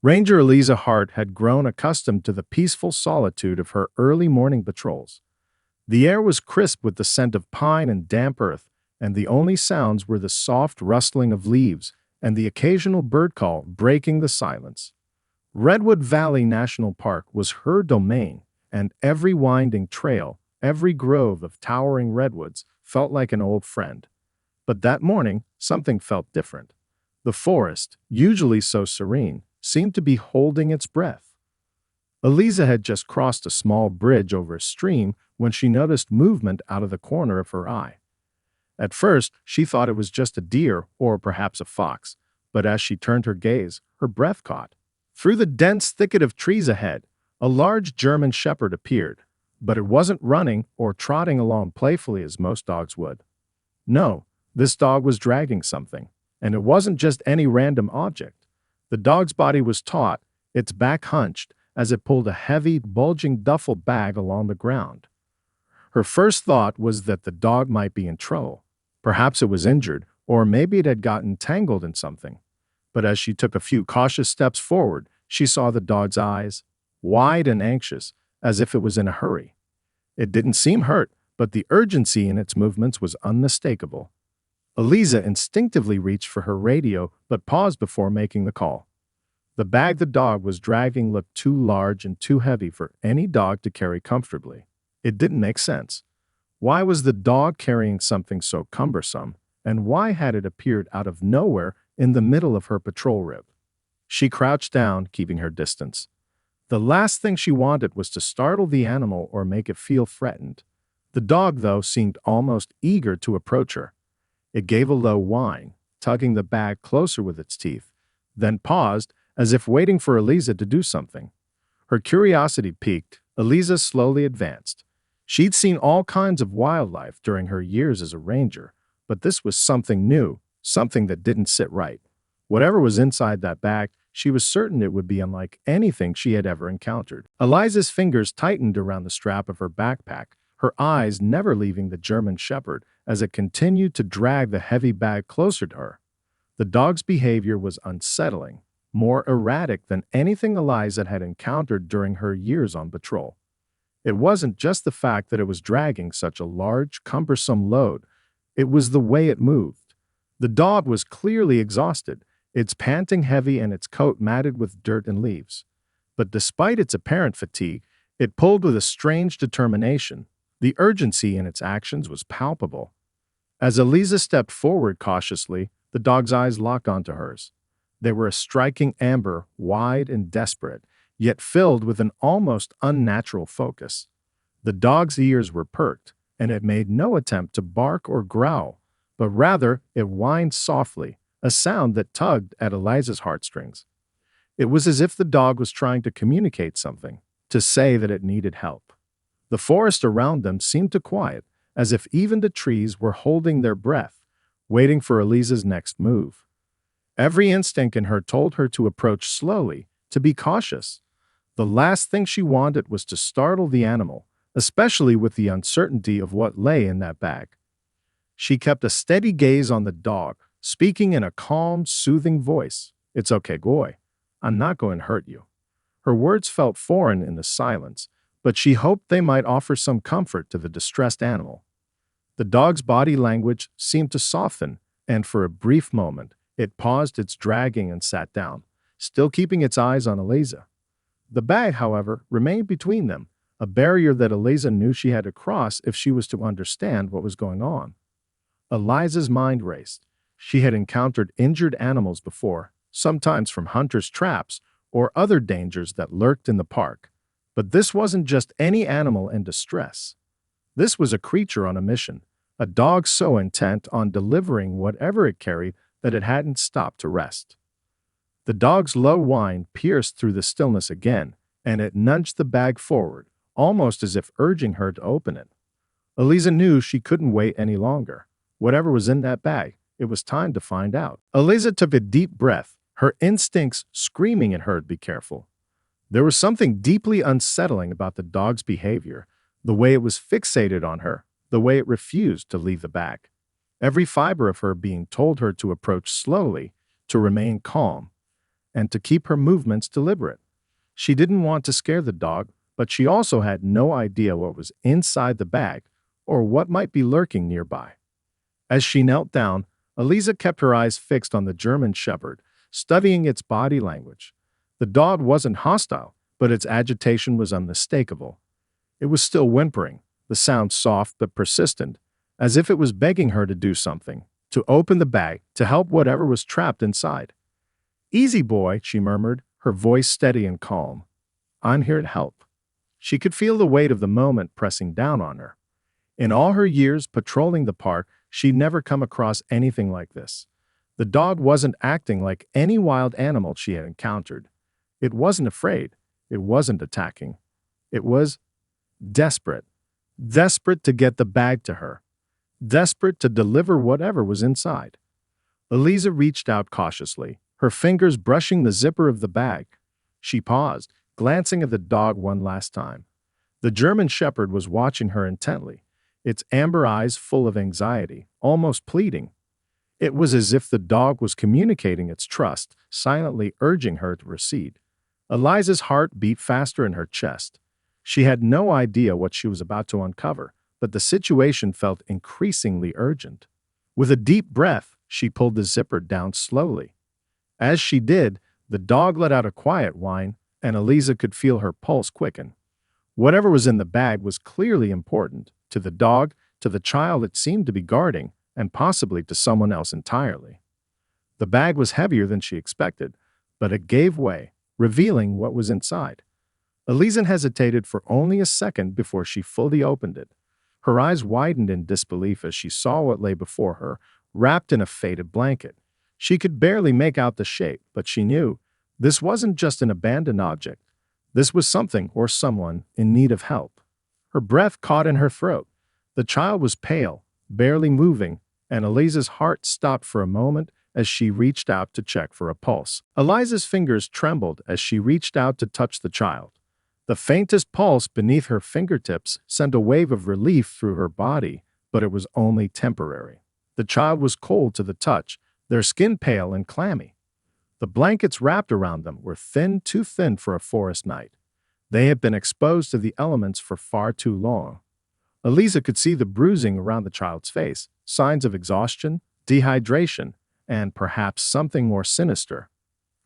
Ranger Eliza Hart had grown accustomed to the peaceful solitude of her early morning patrols. The air was crisp with the scent of pine and damp earth, and the only sounds were the soft rustling of leaves and the occasional bird call breaking the silence. Redwood Valley National Park was her domain, and every winding trail, every grove of towering redwoods felt like an old friend. But that morning, something felt different. The forest, usually so serene, seemed to be holding its breath. Eliza had just crossed a small bridge over a stream when she noticed movement out of the corner of her eye. At first, she thought it was just a deer or perhaps a fox, but as she turned her gaze, her breath caught. Through the dense thicket of trees ahead, a large German shepherd appeared, but it wasn't running or trotting along playfully as most dogs would. No, this dog was dragging something, and it wasn't just any random object. The dog's body was taut, its back hunched, as it pulled a heavy, bulging duffel bag along the ground. Her first thought was that the dog might be in trouble. Perhaps it was injured, or maybe it had gotten tangled in something. But as she took a few cautious steps forward, she saw the dog's eyes, wide and anxious, as if it was in a hurry. It didn't seem hurt, but the urgency in its movements was unmistakable. Eliza instinctively reached for her radio, but paused before making the call. The bag the dog was dragging looked too large and too heavy for any dog to carry comfortably. It didn't make sense. Why was the dog carrying something so cumbersome, and why had it appeared out of nowhere in the middle of her patrol rib? She crouched down, keeping her distance. The last thing she wanted was to startle the animal or make it feel threatened. The dog, though, seemed almost eager to approach her. It gave a low whine, tugging the bag closer with its teeth, then paused, as if waiting for Eliza to do something. Her curiosity piqued, Eliza slowly advanced. She'd seen all kinds of wildlife during her years as a ranger, but this was something new, something that didn't sit right. Whatever was inside that bag, she was certain it would be unlike anything she had ever encountered. Eliza's fingers tightened around the strap of her backpack, her eyes never leaving the German shepherd as it continued to drag the heavy bag closer to her. The dog's behavior was unsettling, more erratic than anything Eliza had encountered during her years on patrol. It wasn't just the fact that it was dragging such a large, cumbersome load. It was the way it moved. The dog was clearly exhausted, its panting heavy and its coat matted with dirt and leaves. But despite its apparent fatigue, it pulled with a strange determination. The urgency in its actions was palpable. As Eliza stepped forward cautiously, the dog's eyes locked onto hers. They were a striking amber, wide and desperate, yet filled with an almost unnatural focus. The dog's ears were perked, and it made no attempt to bark or growl, but rather it whined softly, a sound that tugged at Eliza's heartstrings. It was as if the dog was trying to communicate something, to say that it needed help. The forest around them seemed to quiet, as if even the trees were holding their breath, waiting for Eliza's next move. Every instinct in her told her to approach slowly, to be cautious. The last thing she wanted was to startle the animal, especially with the uncertainty of what lay in that bag. She kept a steady gaze on the dog, speaking in a calm, soothing voice. "It's okay, Goy. I'm not going to hurt you." Her words felt foreign in the silence, but she hoped they might offer some comfort to the distressed animal. The dog's body language seemed to soften, and for a brief moment, it paused its dragging and sat down, still keeping its eyes on Eliza. The bag, however, remained between them, a barrier that Eliza knew she had to cross if she was to understand what was going on. Eliza's mind raced. She had encountered injured animals before, sometimes from hunters' traps or other dangers that lurked in the park. But this wasn't just any animal in distress. This was a creature on a mission, a dog so intent on delivering whatever it carried that it hadn't stopped to rest. The dog's low whine pierced through the stillness again, and it nudged the bag forward, almost as if urging her to open it. Eliza knew she couldn't wait any longer. Whatever was in that bag, it was time to find out. Eliza took a deep breath, her instincts screaming at her to be careful. There was something deeply unsettling about the dog's behavior, the way it was fixated on her, the way it refused to leave the bag. Every fiber of her being told her to approach slowly, to remain calm. and to keep her movements deliberate. She didn't want to scare the dog, but she also had no idea what was inside the bag or what might be lurking nearby. As she knelt down, Eliza kept her eyes fixed on the German Shepherd, studying its body language. The dog wasn't hostile, but its agitation was unmistakable. It was still whimpering, the sound soft but persistent, as if it was begging her to do something, to open the bag, to help whatever was trapped inside. "Easy, boy," she murmured, her voice steady and calm. "I'm here to help." She could feel the weight of the moment pressing down on her. In all her years patrolling the park, she'd never come across anything like this. The dog wasn't acting like any wild animal she had encountered. It wasn't afraid. It wasn't attacking. It was desperate. Desperate to get the bag to her. Desperate to deliver whatever was inside. Eliza reached out cautiously, her fingers brushing the zipper of the bag. She paused, glancing at the dog one last time. The German Shepherd was watching her intently, its amber eyes full of anxiety, almost pleading. It was as if the dog was communicating its trust, silently urging her to recede. Eliza's heart beat faster in her chest. She had no idea what she was about to uncover, but the situation felt increasingly urgent. With a deep breath, she pulled the zipper down slowly. As she did, the dog let out a quiet whine, and Eliza could feel her pulse quicken. Whatever was in the bag was clearly important, to the dog, to the child it seemed to be guarding, and possibly to someone else entirely. The bag was heavier than she expected, but it gave way, revealing what was inside. Eliza hesitated for only a second before she fully opened it. Her eyes widened in disbelief as she saw what lay before her, wrapped in a faded blanket. She could barely make out the shape, but she knew this wasn't just an abandoned object. This was something or someone in need of help. Her breath caught in her throat. The child was pale, barely moving, and Eliza's heart stopped for a moment as she reached out to check for a pulse. Eliza's fingers trembled as she reached out to touch the child. The faintest pulse beneath her fingertips sent a wave of relief through her body, but it was only temporary. The child was cold to the touch, their skin pale and clammy. The blankets wrapped around them were thin, too thin for a forest night. They had been exposed to the elements for far too long. Eliza could see the bruising around the child's face, signs of exhaustion, dehydration, and perhaps something more sinister.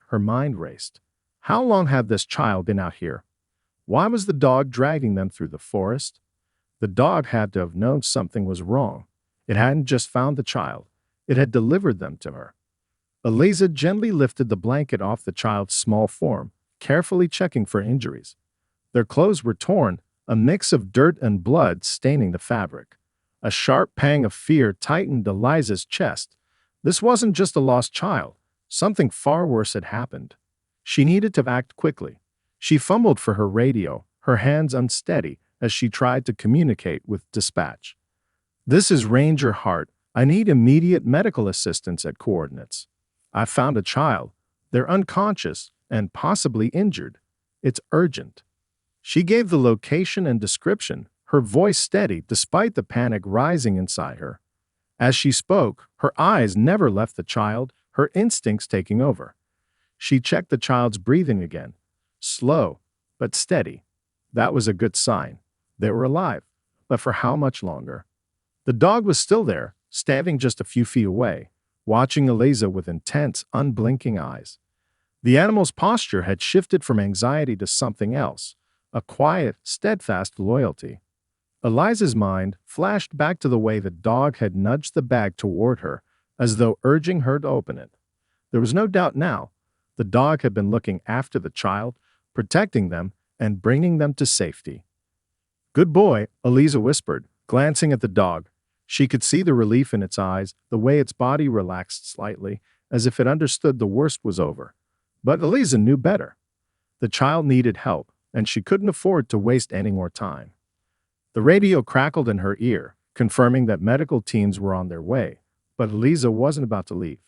Her mind raced. How long had this child been out here? Why was the dog dragging them through the forest? The dog had to have known something was wrong. It hadn't just found the child. It had delivered them to her. Eliza gently lifted the blanket off the child's small form, carefully checking for injuries. Their clothes were torn, a mix of dirt and blood staining the fabric. A sharp pang of fear tightened Eliza's chest. This wasn't just a lost child. Something far worse had happened. She needed to act quickly. She fumbled for her radio, her hands unsteady as she tried to communicate with dispatch. "This is Ranger Hart. I need immediate medical assistance at coordinates. I found a child. They're unconscious and possibly injured. It's urgent." She gave the location and description, her voice steady despite the panic rising inside her. As she spoke, her eyes never left the child, her instincts taking over. She checked the child's breathing again. Slow, but steady. That was a good sign. They were alive, but for how much longer? The dog was still there, standing just a few feet away, watching Eliza with intense, unblinking eyes. The animal's posture had shifted from anxiety to something else, a quiet, steadfast loyalty. Eliza's mind flashed back to the way the dog had nudged the bag toward her, as though urging her to open it. There was no doubt now. The dog had been looking after the child, protecting them, and bringing them to safety. "Good boy," Eliza whispered, glancing at the dog. She could see the relief in its eyes, the way its body relaxed slightly, as if it understood the worst was over. But Eliza knew better. The child needed help, and she couldn't afford to waste any more time. The radio crackled in her ear, confirming that medical teams were on their way, but Eliza wasn't about to leave.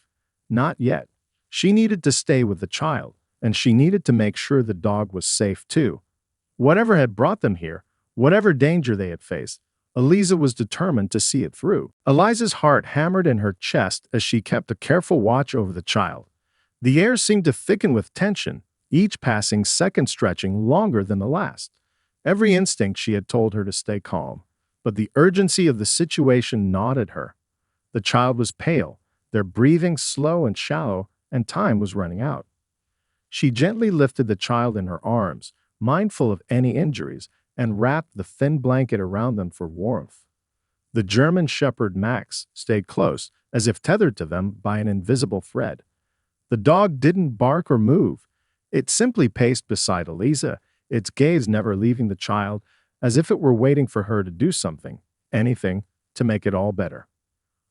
Not yet. She needed to stay with the child, and she needed to make sure the dog was safe too. Whatever had brought them here, whatever danger they had faced, Eliza was determined to see it through. Eliza's heart hammered in her chest as she kept a careful watch over the child. The air seemed to thicken with tension, each passing second stretching longer than the last. Every instinct she had told her to stay calm, but the urgency of the situation gnawed at her. The child was pale, their breathing slow and shallow, and time was running out. She gently lifted the child in her arms, mindful of any injuries, and wrapped the thin blanket around them for warmth. The German shepherd Max stayed close, as if tethered to them by an invisible thread. The dog didn't bark or move. It simply paced beside Eliza, its gaze never leaving the child, as if it were waiting for her to do something, anything, to make it all better.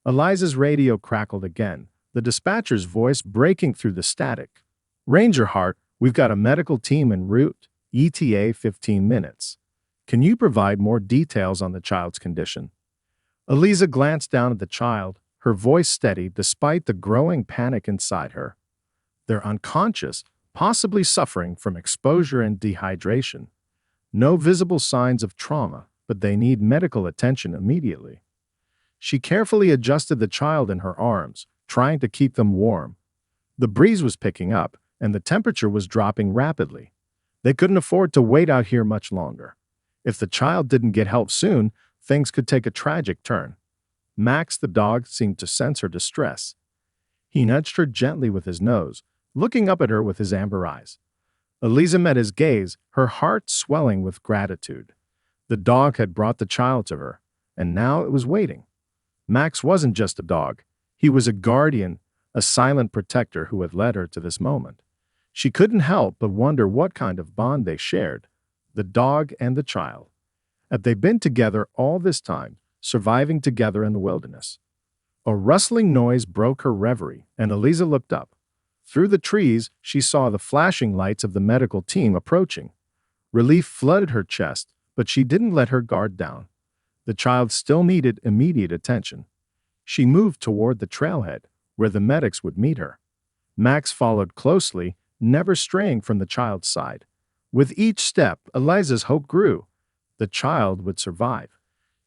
Eliza's radio crackled again, the dispatcher's voice breaking through the static. "Ranger Heart, we've got a medical team en route, ETA 15 minutes. Can you provide more details on the child's condition?" Eliza glanced down at the child, her voice steady despite the growing panic inside her. "They're unconscious, possibly suffering from exposure and dehydration. No visible signs of trauma, but they need medical attention immediately." She carefully adjusted the child in her arms, trying to keep them warm. The breeze was picking up, and the temperature was dropping rapidly. They couldn't afford to wait out here much longer. If the child didn't get help soon, things could take a tragic turn. Max, the dog, seemed to sense her distress. He nudged her gently with his nose, looking up at her with his amber eyes. Eliza met his gaze, her heart swelling with gratitude. The dog had brought the child to her, and now it was waiting. Max wasn't just a dog. He was a guardian, a silent protector who had led her to this moment. She couldn't help but wonder what kind of bond they shared, the dog and the child. Had they been together all this time, surviving together in the wilderness? A rustling noise broke her reverie, and Eliza looked up. Through the trees, she saw the flashing lights of the medical team approaching. Relief flooded her chest, but she didn't let her guard down. The child still needed immediate attention. She moved toward the trailhead, where the medics would meet her. Max followed closely, never straying from the child's side. With each step, Eliza's hope grew. The child would survive.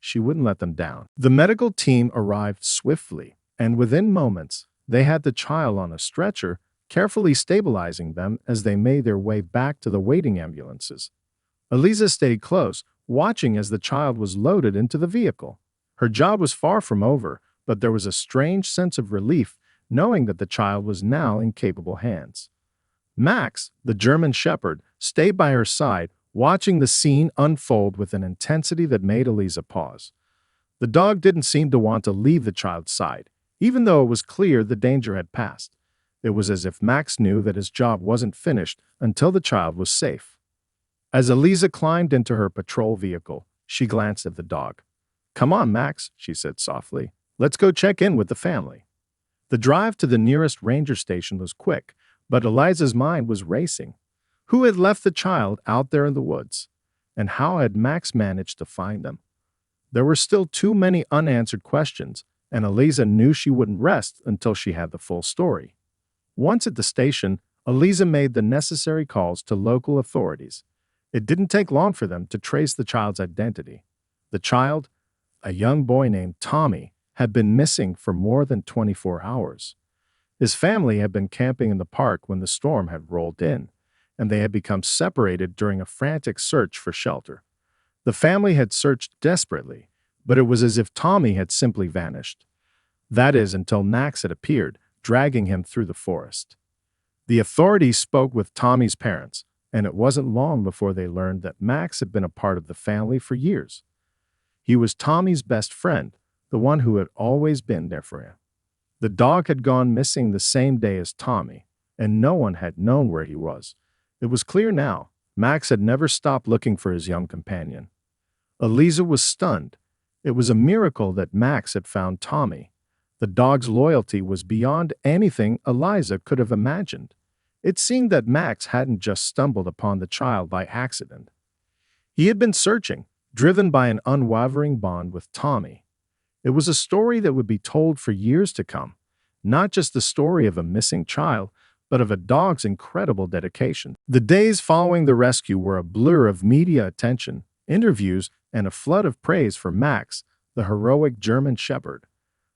She wouldn't let them down. The medical team arrived swiftly, and within moments, they had the child on a stretcher, carefully stabilizing them as they made their way back to the waiting ambulances. Eliza stayed close, watching as the child was loaded into the vehicle. Her job was far from over, but there was a strange sense of relief knowing that the child was now in capable hands. Max, the German shepherd, stayed by her side, watching the scene unfold with an intensity that made Eliza pause. The dog didn't seem to want to leave the child's side, even though it was clear the danger had passed. It was as if Max knew that his job wasn't finished until the child was safe. As Eliza climbed into her patrol vehicle, she glanced at the dog. "Come on, Max," she said softly. "Let's go check in with the family." The drive to the nearest ranger station was quick, but Eliza's mind was racing. Who had left the child out there in the woods? And how had Max managed to find them? There were still too many unanswered questions, and Eliza knew she wouldn't rest until she had the full story. Once at the station, Eliza made the necessary calls to local authorities. It didn't take long for them to trace the child's identity. The child, a young boy named Tommy, had been missing for more than 24 hours. His family had been camping in the park when the storm had rolled in, and they had become separated during a frantic search for shelter. The family had searched desperately, but it was as if Tommy had simply vanished. That is, until Max had appeared, dragging him through the forest. The authorities spoke with Tommy's parents, and it wasn't long before they learned that Max had been a part of the family for years. He was Tommy's best friend, the one who had always been there for him. The dog had gone missing the same day as Tommy, and no one had known where he was. It was clear now, Max had never stopped looking for his young companion. Eliza was stunned. It was a miracle that Max had found Tommy. The dog's loyalty was beyond anything Eliza could have imagined. It seemed that Max hadn't just stumbled upon the child by accident. He had been searching, driven by an unwavering bond with Tommy. It was a story that would be told for years to come, not just the story of a missing child, but of a dog's incredible dedication. The days following the rescue were a blur of media attention, interviews, and a flood of praise for Max, the heroic German shepherd.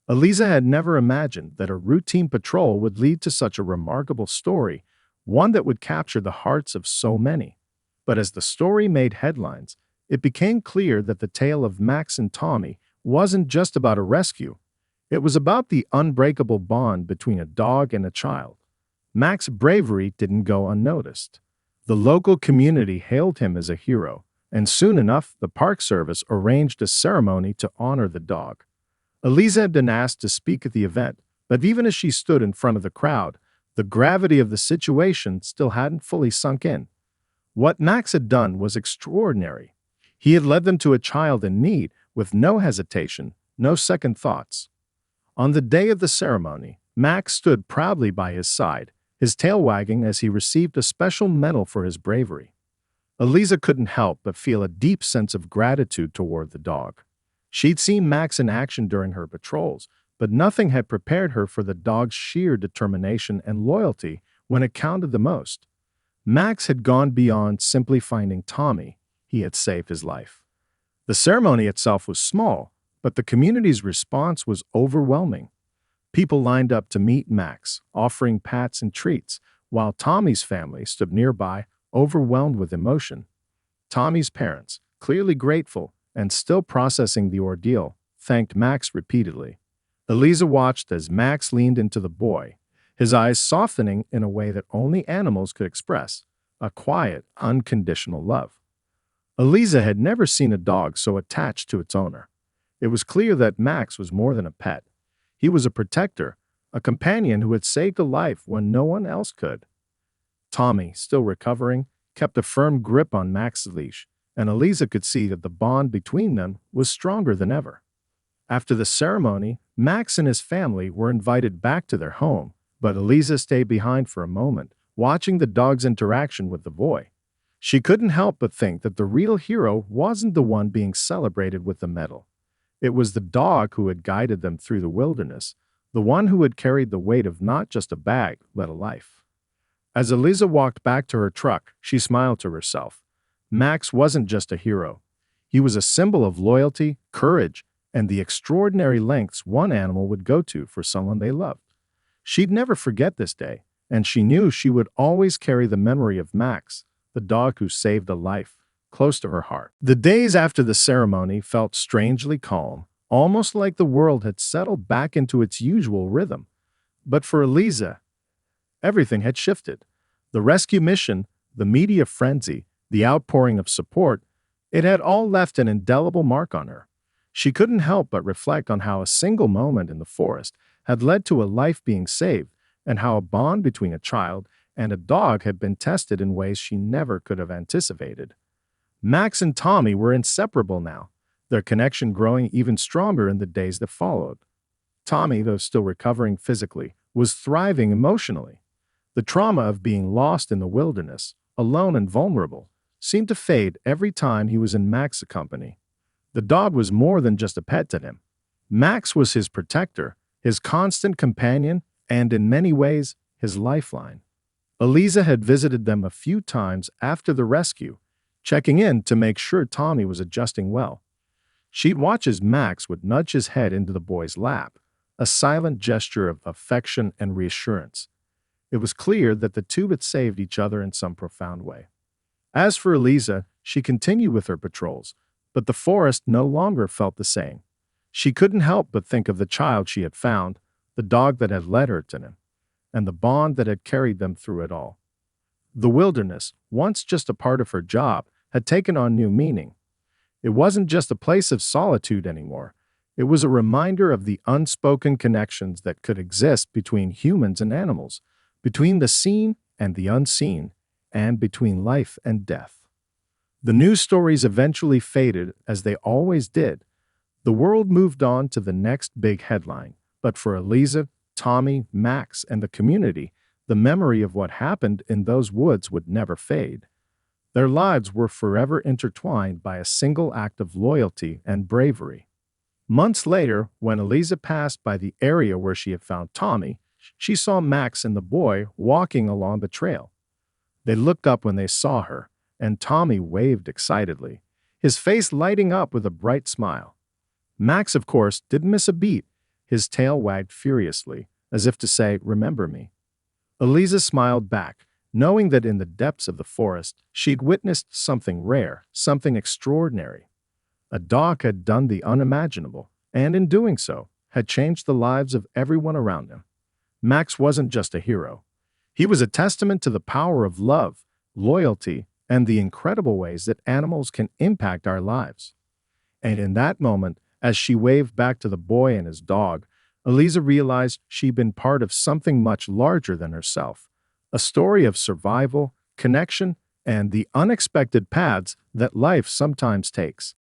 Eliza had never imagined that a routine patrol would lead to such a remarkable story, one that would capture the hearts of so many. But as the story made headlines, it became clear that the tale of Max and Tommy wasn't just about a rescue. It was about the unbreakable bond between a dog and a child. Max's bravery didn't go unnoticed. The local community hailed him as a hero, and soon enough, the Park Service arranged a ceremony to honor the dog. Eliza had been asked to speak at the event, but even as she stood in front of the crowd, the gravity of the situation still hadn't fully sunk in. What Max had done was extraordinary. He had led them to a child in need with no hesitation, no second thoughts. On the day of the ceremony, Max stood proudly by his side, his tail wagging as he received a special medal for his bravery. Eliza couldn't help but feel a deep sense of gratitude toward the dog. She'd seen Max in action during her patrols, but nothing had prepared her for the dog's sheer determination and loyalty when it counted the most. Max had gone beyond simply finding Tommy. He had saved his life. The ceremony itself was small, but the community's response was overwhelming. People lined up to meet Max, offering pats and treats, while Tommy's family stood nearby, overwhelmed with emotion. Tommy's parents, clearly grateful and still processing the ordeal, thanked Max repeatedly. Eliza watched as Max leaned into the boy, his eyes softening in a way that only animals could express, a quiet, unconditional love. Eliza had never seen a dog so attached to its owner. It was clear that Max was more than a pet. He was a protector, a companion who had saved a life when no one else could. Tommy, still recovering, kept a firm grip on Max's leash, and Eliza could see that the bond between them was stronger than ever. After the ceremony, Max and his family were invited back to their home, but Eliza stayed behind for a moment, watching the dog's interaction with the boy. She couldn't help but think that the real hero wasn't the one being celebrated with the medal. It was the dog who had guided them through the wilderness, the one who had carried the weight of not just a bag, but a life. As Eliza walked back to her truck, she smiled to herself. Max wasn't just a hero. He was a symbol of loyalty, courage, and the extraordinary lengths one animal would go to for someone they loved. She'd never forget this day, and she knew she would always carry the memory of Max, the dog who saved a life, close to her heart. The days after the ceremony felt strangely calm, almost like the world had settled back into its usual rhythm. But for Eliza, everything had shifted. The rescue mission, the media frenzy, the outpouring of support, it had all left an indelible mark on her. She couldn't help but reflect on how a single moment in the forest had led to a life being saved, and how a bond between a child and a dog had been tested in ways she never could have anticipated. Max and Tommy were inseparable now, their connection growing even stronger in the days that followed. Tommy, though still recovering physically, was thriving emotionally. The trauma of being lost in the wilderness, alone and vulnerable, seemed to fade every time he was in Max's company. The dog was more than just a pet to him. Max was his protector, his constant companion, and in many ways, his lifeline. Eliza had visited them a few times after the rescue, checking in to make sure Tommy was adjusting well. She'd watch as Max would nudge his head into the boy's lap, a silent gesture of affection and reassurance. It was clear that the two had saved each other in some profound way. As for Eliza, she continued with her patrols, but the forest no longer felt the same. She couldn't help but think of the child she had found, the dog that had led her to him, and the bond that had carried them through it all. The wilderness, once just a part of her job, had taken on new meaning. It wasn't just a place of solitude anymore. It was a reminder of the unspoken connections that could exist between humans and animals, between the seen and the unseen, and between life and death. The news stories eventually faded, as they always did. The world moved on to the next big headline, but for Eliza, Tommy, Max, and the community, the memory of what happened in those woods would never fade. Their lives were forever intertwined by a single act of loyalty and bravery. Months later, when Eliza passed by the area where she had found Tommy, she saw Max and the boy walking along the trail. They looked up when they saw her, and Tommy waved excitedly, his face lighting up with a bright smile. Max, of course, didn't miss a beat. His tail wagged furiously, as if to say, "Remember me." Eliza smiled back, knowing that in the depths of the forest she'd witnessed something rare, something extraordinary. A dog had done the unimaginable, and in doing so, had changed the lives of everyone around him. Max wasn't just a hero. He was a testament to the power of love, loyalty, and the incredible ways that animals can impact our lives. And in that moment, as she waved back to the boy and his dog, Eliza realized she'd been part of something much larger than herself, a story of survival, connection, and the unexpected paths that life sometimes takes.